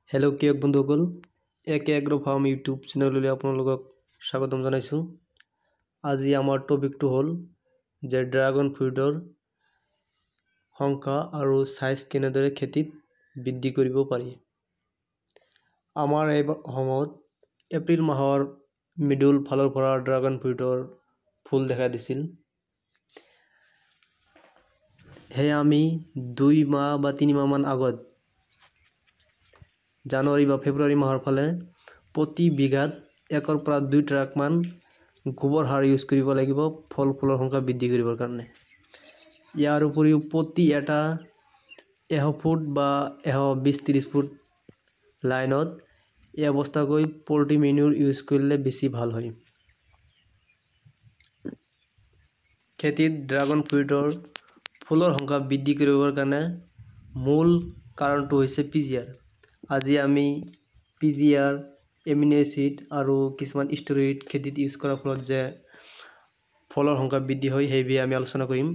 Hello' কিয়ক বন্ধুসকল, একে agro farm YouTube চেনেললৈ আপোনালোকক স্বাগতম জনাইছোঁ। আজি আমাৰ টপিকটো হ'ল যে ড্ৰাগন ফ্ৰুইটৰ সংখ্যা আৰু সাইজ কেনেদৰে খেতিত বৃদ্ধি কৰিব পাৰি। আমাৰ এই সময়ত এপ্ৰিল মাহৰ মিডল ফালৰ পৰা ড্ৰাগন ফ্ৰুইটৰ ফুল দেখা দিছিল। সেয়া আমি 2 মাহ বা 3 মাহ মান আগত জানুৱাৰী বা ফেব্ৰুৱাৰী মাহৰ ফালে প্ৰতি বিঘাত 1 পৰা 2 ট্ৰাক মান গোবৰ সাৰ ইউজ কৰিব লাগিব ফল ফুলৰ সংখ্যা বৃদ্ধি কৰিবৰ কাৰণে। ইয়াৰ উপৰিও প্ৰতি এটা 100 ফুট বা 120-30 ফুট লাইনত এই অৱস্থাকৈ পল্ট্ৰি মেনিউৰ ইউজ কৰিলে বেছি ভাল হয়। খেতিত ড্ৰাগন ফ্ৰুইটৰ ফুলৰ সংখ্যা বৃদ্ধি কৰিবৰ কাৰণে মূল কাৰণটো হৈছে পিজিআৰ। আজি আমি পিজিআৰ, এমিনো এচিড আৰু কিছুমান ষ্টেৰইড খেতিত ইউজ কৰাৰ ফলত যে ফলৰ সংখ্যা বৃদ্ধি হয় সেই বিষয়ে আমি আলোচনা কৰিম।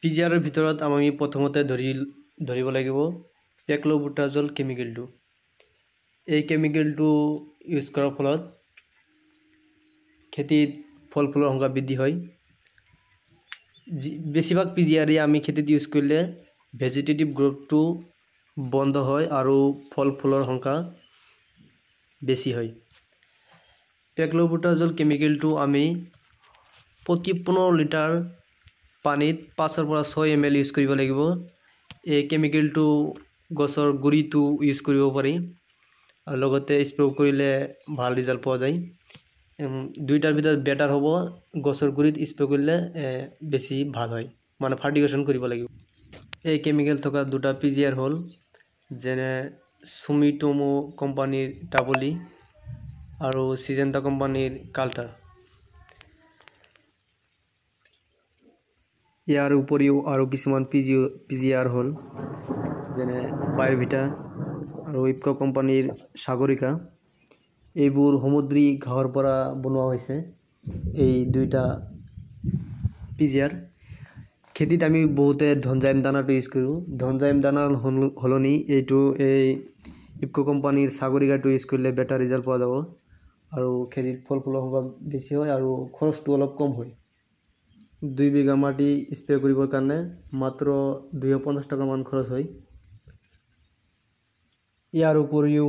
পিজিআৰৰ ভিতৰত আমি প্ৰথমতে ধৰিব লাগিব পেক্ল'বুটাজল কেমিকেলটো। এই কেমিকেলটো ইউজ কৰাৰ ফলত খেতিত ফল ফুলৰ সংখ্যা বৃদ্ধি হয়। বেছিভাগ পিজিআৰে আমি খেতিত ইউজ কৰিলে ভেজিটেটিভ গ্ৰোথটো বন্ধ হয় আৰু ফল ফুলৰ সংখ্যা বেছি হয়। পেক্ল'বুটাজল কেমিকেলটো আমি প্ৰতি 15 লিটাৰ পানীত 5 পৰা 6 ml ইউজ কৰিব লাগিব। এই কেমিকেলটো গছৰ গুৰিটো ইউজ কৰিব পাৰি আৰু লগতে স্প্ৰে কৰিলে ভাল ৰিজাল্ট পোৱা যায়। দুইটাৰ ভিতৰত বেটাৰ হ'ব গছৰ গুৰিত স্প্ৰে কৰিলে বেছি ভাল হয়, মানে ফাৰ্টিগেশ্যন কৰিব লাগিব। এই কেমিকেল থকা দুটা পিজিআৰ হ'ল যেনে সুমিটোমো কোম্পানীৰ টাবলি আৰু সিজেন্টা কোম্পানীৰ কাল্টাৰ। ইয়াৰ উপৰিও আৰু কিছুমান পিজিআৰ হ'ল যেনে বায়োভিটা আৰু ইফকো কোম্পানীৰ সাগৰিকা। এইবোৰ সমুদ্ৰী ঘাঁহৰ পৰা বনোৱা হৈছে এই দুইটা পিজিআৰ। খেতিত আমি বহুতে ধনজাইম দানাটো ইউজ কৰোঁ। ধনজাইম দানাৰ সলনি এই ইফকো কোম্পানীৰ সাগৰিকাটো ইউজ কৰিলে বেটাৰ ৰিজাল্ট পোৱা যাব আৰু খেতিত ফল ফুলৰ সংখ্যা বেছি হয় আৰু খৰচটো অলপ কম হয়। 2 বিঘা মাটি স্প্ৰে কৰিবৰ কাৰণে মাত্ৰ 250 টকা মান খৰচ হয়। ইয়াৰ উপৰিও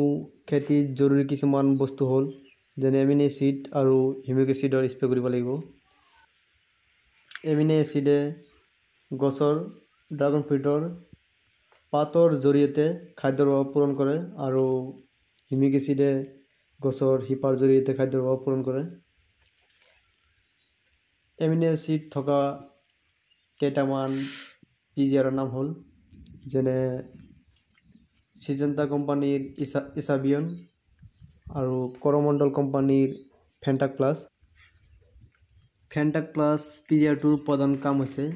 খেতিত জৰুৰী কিছুমান বস্তু হ'ল যেনে এমিনো এচিড আৰু হিউমিক এচিডৰ স্প্ৰে কৰিব লাগিব। এমিনো এচিডে গছৰ ড্ৰাগন ফ্ৰুইটৰ পাতৰ জৰিয়তে খাদ্যৰ অভাৱ পূৰণ কৰে আৰু হিউমিক এচিডে গছৰ শিপাৰ জৰিয়তে খাদ্যৰ অভাৱ পূৰণ কৰে। এমিনো এচিড থকা কেইটামান পিজিআৰৰ নাম হ'ল যেনে সিজেন্টা কোম্পানীৰ ইছাবিয়ন আৰু কৰমণ্ডল কোম্পানীৰ ফেন্টাক প্লাছ। ফেন্টাক প্লাছ পিজিআৰটোৰ প্ৰধান কাম হৈছে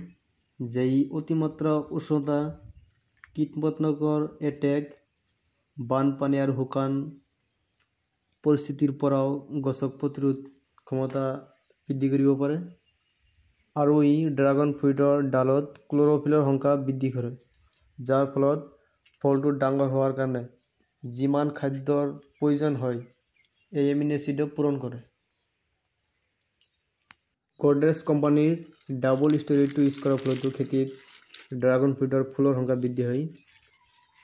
যে ই অতিমাত্ৰা উষ্ণতা, কীট-পতংগৰ এটেক, বানপানী আৰু শুকান পৰিস্থিতিৰ পৰাও গছক প্ৰতিৰোধ ক্ষমতা বৃদ্ধি কৰিব পাৰে আৰু ই ড্ৰাগন ফ্ৰুইটৰ ডালত ক্ল'ৰ'ফিলৰ সংখ্যা বৃদ্ধি কৰে, যাৰ ফলত ফলটো ডাঙৰ হোৱাৰ কাৰণে যিমান খাদ্যৰ প্ৰয়োজন হয় এই এমিনো এচিডে পূৰণ কৰে। গডৰেজ কোম্পানীৰ ডাবল ষ্টেৰইডটো ইউজ কৰাৰ ফলতো খেতিত ড্ৰাগন ফ্ৰুইটৰ ফুলৰ সংখ্যা বৃদ্ধি হয়।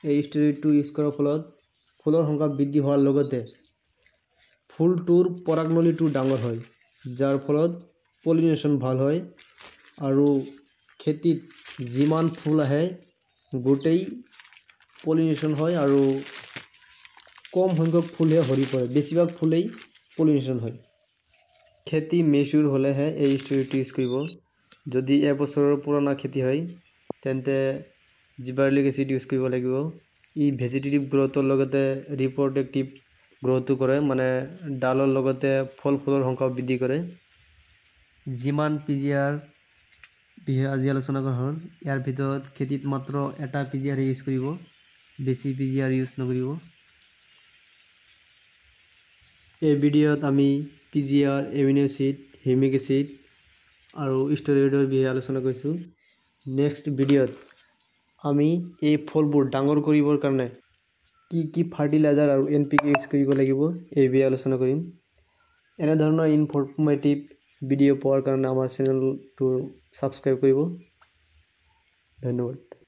এই ষ্টেৰইডটো ইউজ কৰাৰ ফলত ফুলৰ সংখ্যা বৃদ্ধি হোৱাৰ লগতে ফুলটোৰ পৰাগনলীটো ডাঙৰ হয়, যাৰ ফলত পলিনেশ্যন ভাল হয় আৰু খেতিত যিমান ফুল আহে গোটেই পলিনেশ্যন হয় আৰু কম সংখ্যক ফুলহে সৰি পৰে, বেছিভাগ ফুলেই পলিনেশ্যন হয়। খেতি মেচিউৰ হ'লেহে এই ষ্টেৰইডটো ইউজ কৰিব। যদি এবছৰৰ পুৰণা খেতি হয় তেন্তে জিবাৰলিক এচিড ইউজ কৰিব লাগিব। ই ভেজিটেটিভ গ্ৰোথৰ লগতে ৰিপ্ৰডাক্টিভ গ্ৰোথো কৰে, মানে ডালৰ লগতে ফল ফুলৰ সংখ্যাও বৃদ্ধি কৰে। যিমান পিজিআৰ বিষয়ে আজি আলোচনা কৰা হ'ল, ইয়াৰ ভিতৰত খেতিত মাত্ৰ এটা পিজিআৰ ইউজ কৰিব, বেছি পিজিআৰ ইউজ নকৰিব। এই ভিডিঅ'ত আমি PGR, amino acid, humic acid আৰু ষ্টেৰইডৰ বিষয়ে আলোচনা কৰিছোঁ। নেক্সট ভিডিঅ'ত আমি এই ফলবোৰ ডাঙৰ কৰিবৰ কাৰণে কি ফাৰ্টিলাইজাৰ আৰু NPK ইউজ কৰিব লাগিব এই বিষয়ে আলোচনা কৰিম। এনেধৰণৰ ইনফৰ্মেটিভ ভিডিঅ' পোৱাৰ কাৰণে আমাৰ চেনেলটো ছাবস্ক্ৰাইব কৰিব। ধন্যবাদ।